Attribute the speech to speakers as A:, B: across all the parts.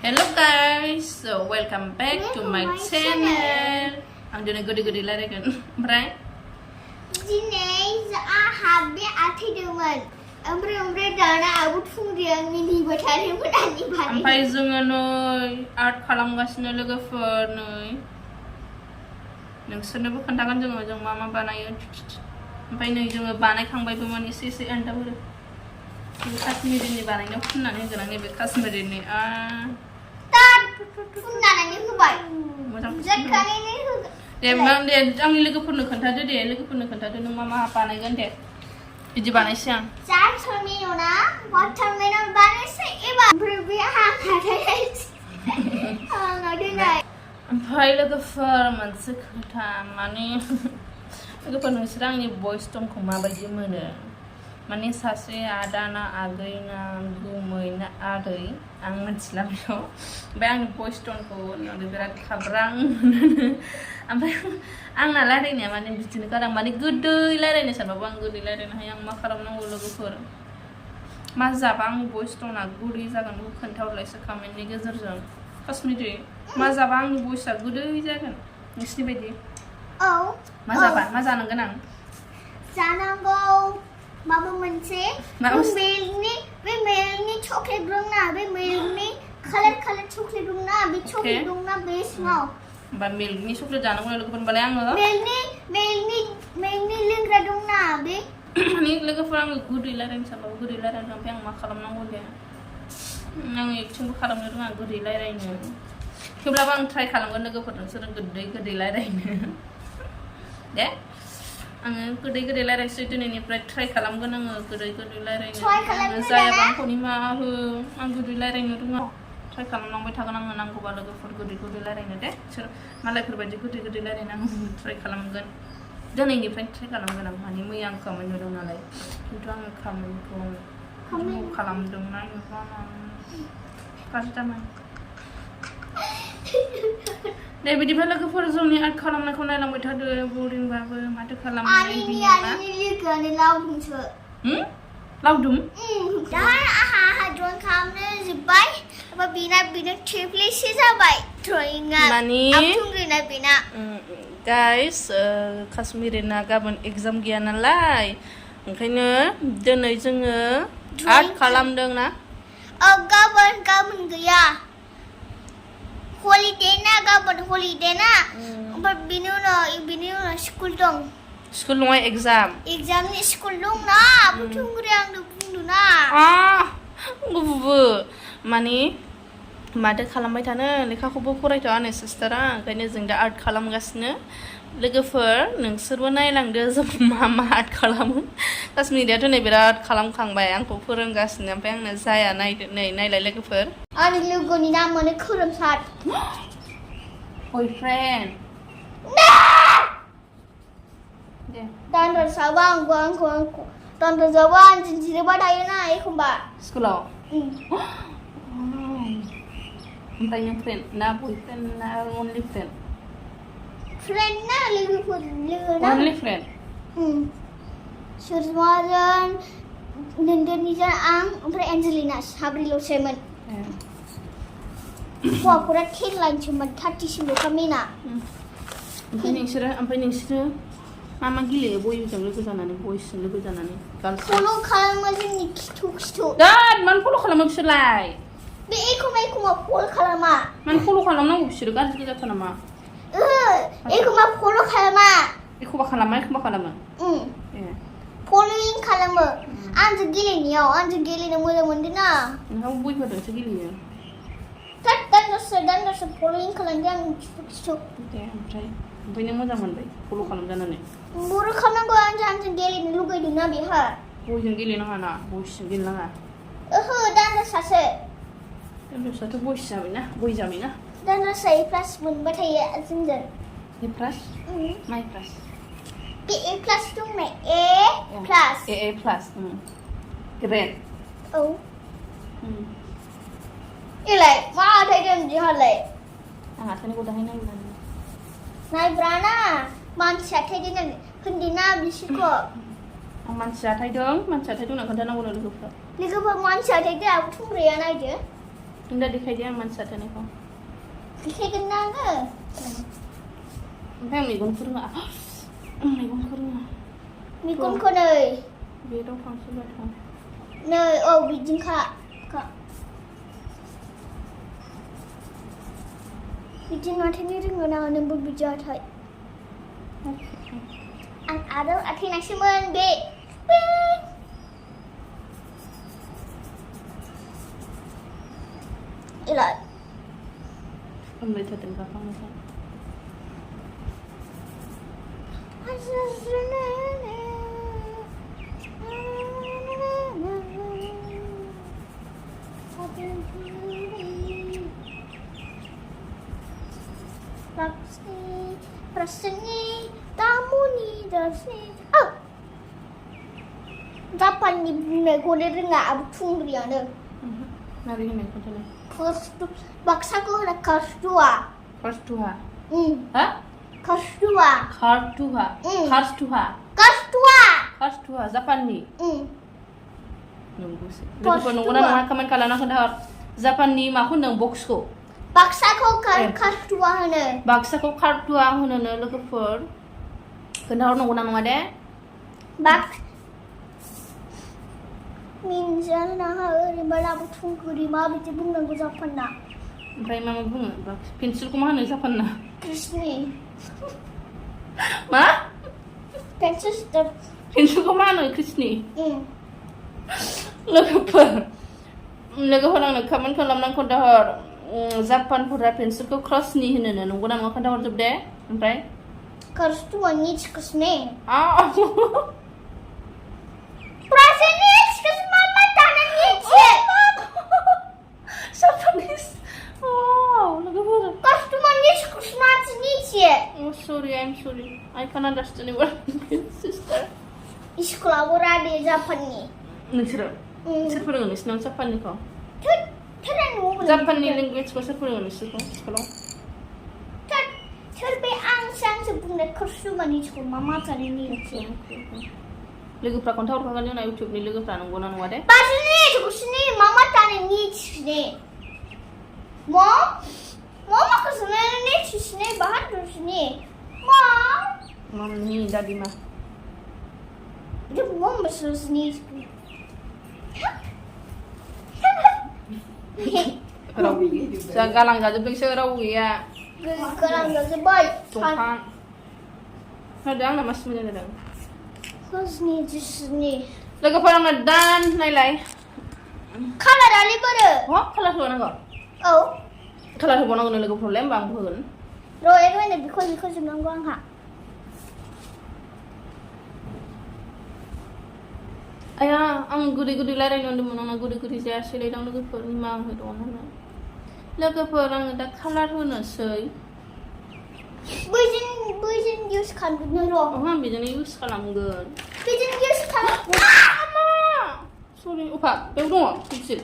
A: Hello guys, so welcome back to my channel. Ang gudi-gudi laragan. Ompray?
B: Dinay habi athidoman. Ompray dana abu Thungri Angni batari batani bhari.
A: Ompray जोङो नै art खालामगासिनो लोगोफोर नै. नोंसोरनोबो खोन्थागोन जों मा बानायो. ओमफ्राय नै जोङो बानायखांबायबो माने एसे आन्दाबो. Kashmiri बानायनो फुननानै होगोन आं नैबे Kashmiri
B: फुननानै होबाय
A: मोजां
B: जखानि होगोन
A: दे आंनि लोगोफोरनो खोन्थादो नों मा बानायगोन दे बिदि बानायसै आं
B: जाथारमेनना वाटारमेलन बानायसै एबा बे हाखाथाय आंनाव
A: ओमफ्राय लोगोफोर मोनसे खोथा माने लोगोफोर नोंसोर आंनि भइस टनखौ माबायदि मोनो माने सासे आदाना आगैना गुमैना आदै आं मिथिला बेखौ ओमफ्राय आंनि भइस टनखौ बिराद खाब्रां मोनो ओमफ्राय आंना रायलायनाया माने बिदिनो गारां माने गोदै रायलायनो सानबाबो आं गोदै रायलायनो हाया आं मा खालामनांगौ लोगोफोर मा जाबा आंनि भइस टना गुरै जागोन बेखौ खोन्थाहरलायसो कमेन्टनि गेजेरजों काश्मीरी मा जाबा आंनि भइसआ गोदै जागोन नोंसिनि बायदि
B: औ
A: मा जाबा मा जानांगोन आं
B: जानांगौ माबा मोनसे बे मेलनि चकलेट दंना बे मेलनि कालार चकलेट दंना बे चकलेट दंना बे सिङाव
A: होमबा मिल्कनि चकलेट जानांगौ लोगोफोर होनबालाय आङो
B: मेलनि लोंग्रा दंना बे
A: माने लोगोफोर आङो गोदै रायलायनो सानबाबो गोदै रायलायनो ओमफ्राय आं मा खालामनांगौ दे आं एक्टिंबो खालामनो रोङा गोदै रायलायनो थेवब्लाबो आं ट्राइ खालामगोन लोगोफोर नोंसोर गोदै रायलायनो दे आङो गोदै रायलायसै दिनैनिफ्राय ट्राइ खालामगोन आङो गोदै रायलायनो जायाबा आंखौ निमाहा हो आं गोदै रायलायनो रोङा ट्राइ खालामलांबाय थागोन आङो नांगौबा लोगोफोर गोदै रायलायनो दे सोर मालायफोरबायदि गोदै रायलायनो आं ट्राइ खालामगोन दिनैनिफ्राय ट्राइ खालामगोन आं माने मैया आं खामानि होदों नालाय खिन्थु आङो खामानिखौ खालामदोंना गाज्रि जाबाय दे बिदिबा लोगोफोर जोंनि आर्ट खालामनायखौ नायलांबाय थादो बरिंबाबो माथो खालामनाय
B: लोगोआनो लावदुमसो
A: लावदुम
B: दा आहा ड्रइं खालामनो जोब्बाय ओमफ्राय बिना ट्रिपलेसो जाबाय ड्रइंआ
A: माने
B: थुंग्रिना बिना
A: गाइस काश्मीरिना गाबोन एग्जाम गैया नालाय ओंखायनो दिनै जोङो आर्ट खालामदों ना
B: गाबोन गैया हलिडे ना गाबोन हलिडे ना ओमफ्राय बिनि उनाव स्कुल दं
A: स्कुल नङा
B: एग्जामनि स्कुल दं ना थुंग्रि आंनो बुंदों ना
A: गुबुबो माने माथो खालामबाय थानो लेखाखौबो फरायथ'आ आंनि सिस्टारा ओंखायनो जों दा आर्ट खालामगासिनो लोगोफोर नोंसोरबो नायलांदो जों मा आर्ट खालामो काश्मीरियाथ' नै बिराद खालामखांबाय आंखौ फोरोंगासिनो ओमफ्राय आंनो जाया नायलाय लोगोफोर
B: आंनि लोगोनि नामानो खोरोमसार
A: बयफ्रेन्ड दे
B: दान्दा साबा आंखौ दान्दा जाबा आंजों जिरायबाय थायोना एखमबा
A: स्कुलाव ओमफ्राय नों फ्रेन्ड ना बयफ्रेन्ड ना अनलि फ्रेन्ड
B: ना लोगोफोर लोगोना
A: अनलि फ्रेन्ड
B: सोरजों नोंदोरनिजों आं ओमफ्राय एन्जेलिना साब्रैल'सैमोन हौवाफोरा 10 लाइनसोमोन 30सिमल'खा मेना
A: ओमफ्राय नोंसोरो मा गेलेयो बयजों लोगो जानानै बयसजों लोगो जानानै
B: फल' खालामो जोंनि खिथु
A: मानो फल' खालामो बिसोरलाय
B: बे एखमबा फल खालामा
A: मानो फल' खालामनांगौ बिसोरो गाज्रि जाथा नामा
B: एखमबा फल' खालामा
A: एखमबा खालामो
B: फल'इं खालामो आंजों गेलेनो मोजां मोनदों ना
A: नोंहा बयफोरजोंसो गेलेयो
B: दान्दासो फल'इं खालामदों आं खिथु
A: दे ओमफ्राय नों मोजां मोनबाय फल' खालामजानानै
B: बर' खालामनांगौ आंजों गेलेनो लुगैदों ना बेहा
A: बयजों गेलेनाङा ना बयसजों गेलेनाङा दान्दासाथ' बय जाबायना
B: दान्दासा A+ मोनबाय थायो जोंजों
A: A+ मा A+
B: बे A+ दंना A+
A: ग्रेड
B: औ इलाय मा आथायदों बिहालाय
A: आं आथायनायखौ दाहाय
B: नायब्राना मानसि आथायदों होनदिना बिसोरखौ
A: आं मानसि आथायदों होनना खोन्थानांगौ लोगोफोर
B: मानसि आथायदों आबो थुंग्रिया नायदो
A: Udah dikasih yang mana saat ini kok?
B: Dikasih kenang ke?
A: Yang mie gongkur nggak? Mie gongkur nggak?
B: Mie gongkur nih.
A: Biar orang sudah tahu.
B: Nih, oh bijing kak. Bijing nanti ni ringan nak nembur bijak thay. An ada akhir nasi mandi. Ilat.
A: Ambil catat kakak macam.
B: Rasanya tamu ni dasnya. Oh, dapat ni nego ni Rwngah abu Thungri ada.
A: Nari ni macam ni.
B: First baksa ko ada kars dua.
A: Kars dua.
B: Hah? Kars dua.
A: Kars dua. Kars dua.
B: Kars dua.
A: Kars dua. Zapan ni. Nunggu sih.
B: Kars
A: Lepas nunggu
B: dua.
A: nak kaman kalau nak dah Zapan ni mah aku nang box ko.
B: Baksa ko kars dua hana.
A: Baksa ko kars dua huna na lepas kenal nunggu nang ada.
B: Bak. Minjan na hari bala abu Thungri ma biti bunga ko Japan na.
A: Berapa mama bunga? Pensil ko mana Zapan na?
B: Krishni.
A: Ma?
B: Pencil step.
A: Pensil ko mana Krishni? Lepas orang nak kaman kalau nak kau dah Japan pura pensil ko cross ni hina na nunggu nang kau dah jeb deh, sampai?
B: Kars dua ni Krishni.
A: Ah.
B: Prasa ni Krishni mama tanah ni je.
A: Japanese. Oh, lepas
B: Kars dua ni Krishni ni je.
A: Oh, sorry, I'm sorry. I can't understand your sister.
B: Sekolah berada di Japan ni.
A: Nusra. Siapa dengan Nus? Nang Japan ni kau?
B: Terang nu.
A: Japan ni language kau siapa dengan Nus kau? Sekolah?
B: Terbe angsang sebenarnya kursu mani sekolah mama tadi ni.
A: Lagu pra kontak orang kan ni YouTube ni lagu pra nunggu nang ada.
B: Pas ni kursu ni mama tadi ni ni. Mama kursu ni ni bahan kursu ni.
A: Mom ni daddy mah.
B: Dia mama kursu ni.
A: Rawi. Sekarang gak jeblik serawi ya.
B: Sekarang dah sebab.
A: Tuhan. Ada yang nama semuanya ada.
B: Kursu ni kursu ni.
A: Lagu parang na dan nilai.
B: Kalah dah lebar.
A: Oh, kalah tu nak kau?
B: Oh.
A: Kalah tu bonang ni lagu problem bang pun.
B: Roh itu mana because Swlwngjabai Twigwnsw Angha.
A: Ayah, ang gudi-gudi lain yang mana nak gudi-gudi saya sila dang lagu per lima itu mana. Lagu perang dah kalah tu nasi.
B: Bukan use kan benar roh.
A: Oh, ambil jenis use kalam gun.
B: Bukan use kan.
A: Mama, sorry, upa, betul kecil.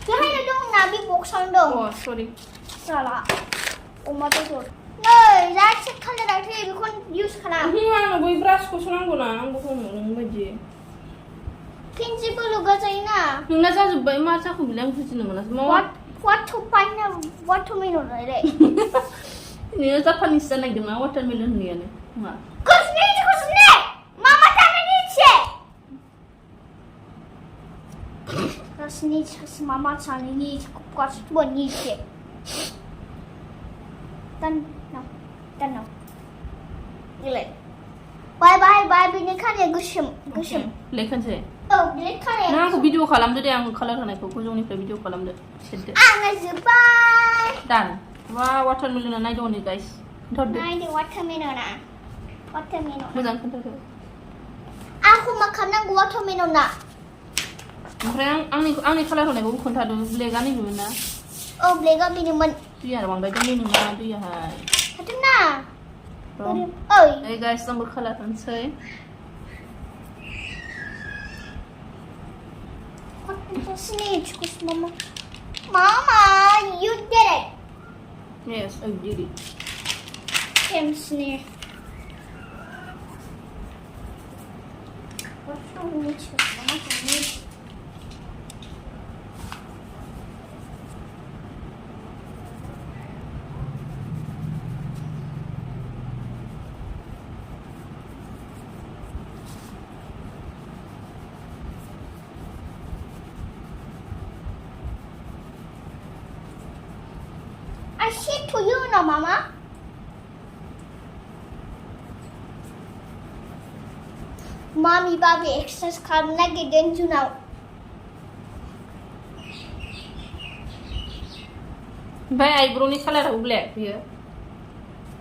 B: Jangan ada dong nabi boxan dong.
A: Oh, sorry.
B: Salah. Umar tu sor. No, dah cek kalau dah tu bukan use kan.
A: Mana boy brush ko senang guna, ang bukan nung baje.
B: Principal lugar China.
A: Nung nasa jubay masa ko bilang kecil nung nasa mau.
B: What to find na what to mean on it.
A: Ini Japan isa na gina watermelon ni yan. Ma.
B: Kusni. Mama tanya ni cek. Kusni mama tanya ni kuat tu ni cek. Dan no. Gila. Bye. Bini kan ya gusum.
A: Lekan saya.
B: Oh, bini kan ya.
A: Nah, aku video kalam tu dia, aku color kan aku kujung ni video kalam tu. Sedih.
B: Angna bye.
A: Dan, wah watermelon na jauh ni guys. Dot.
B: Nah, ini watermelon na.
A: Bukan kan tu.
B: Aku makan ng watermelon na.
A: Mereka ang ni color kan aku kontak tu legan ni gimana?
B: Oh, blega minuman.
A: Tu ya, bang dah jadi ni mana tu ya.
B: Ito na.
A: So,
B: Oy.
A: hey guys, nombor color kan saya.
B: Snitch, mama. Mama, you did it.
A: Yes, I did it.
B: Kim snitch. What's wrong with you? Mama, snitch. I said to you now, Mama. Mommy, Bobby, exercise come like again to now.
A: Oमफ्राय आइब्र'नि कालाराबो black बियो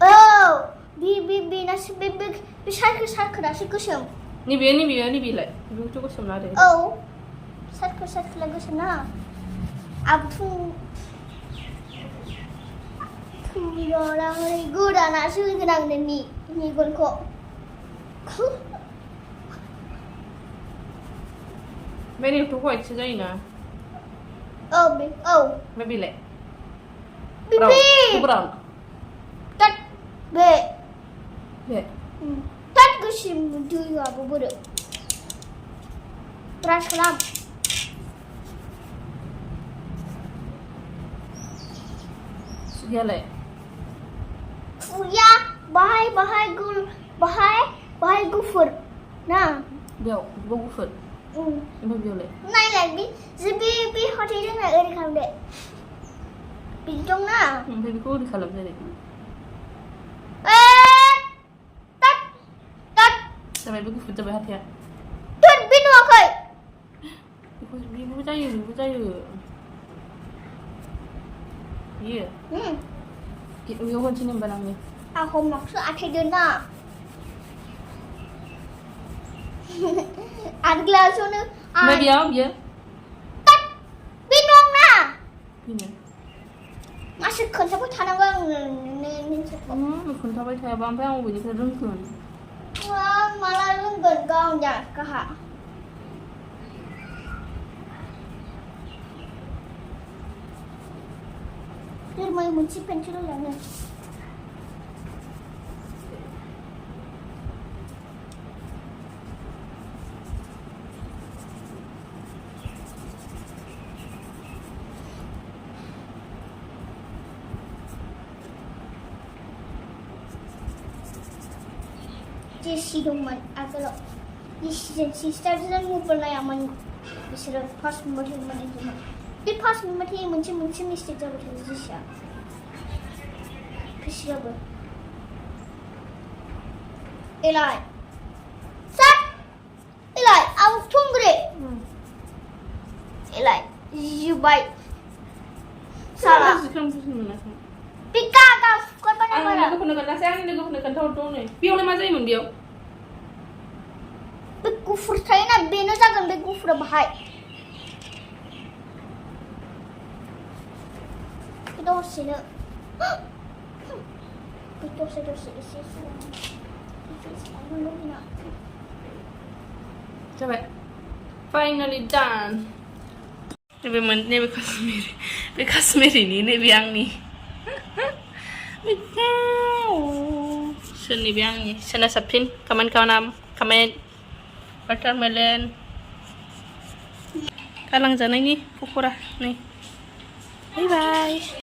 B: Oh, बेनासो बे सारखोनासो गोसोम
A: नैबेलाय बेखौथ' गोसोम ना आरो
B: औ सारखोला गोसोम ना आब थुंगराहै गोदानासो होगोन आं नोंनि मेगनखौ
A: ओमफ्राय नैबेथ' हवाइटसो जायोना
B: औ
A: ओमफ्राय बेलाय ब्राउन
B: tat बे tat गोसोम दैआबो बोरो ब्रास खालाम
A: सुगियालाय
B: फुया बाहाय गुफुर ना
A: बेयाव गुफुर ओमफ्राय बेयावलाय
B: नायलाय बे हाथाय जोंना ओरै खालामदो बिदि दंना
A: ओमफ्राय बेखौ ओरै खालामजायो जाबाय बे गुफुर जाबाय हाथाया
B: बे नुवाखै
A: बेबो जायो बियो बेयाव होनसै होनबा आङो
B: आहमाखसो आथायदोंना आगलासोनो
A: ओमफ्राय बियो
B: बे दंना
A: बेनो
B: मासो खोन्थाबाय थानांगौ आं
A: खोन्थाबाय थायाबा ओमफ्राय आं बबेनिफ्राय रोंगोन
B: माला रोंगोन गाहा दोरमाय मोनसे पेन्सिल लानो जेसि दंमोन आगोलाव जेसिजों सिस्टारजों मबाइल नायामोन बिसोरो फार्स्ट नुबाथाय बे फार्स्ट नुबाथाय मोनसे मिस्टेक जाबाय थायो जेसिया फैसियाबो एलाय आं थुंग्रि एलाय जुबाय साला पिका
A: आं लोगोफोरनो खोन्थासै आंनि लोगोफोरनो खोन्थाहरदों नै बेयावलाय मा जायोमोन बेयाव
B: बे गुफुर थायोना बेनो जागोन बे गुफुरा बाहाय दसेनो दसे एसे
A: जाबाय फाइनालि डान नैबे काश्मिरिनि नैबे आंनि सोरनि बे आंनि सोरना साबसिन कमेन्ट वाटारमेलन गालांजानायनि पक'रा नै बाय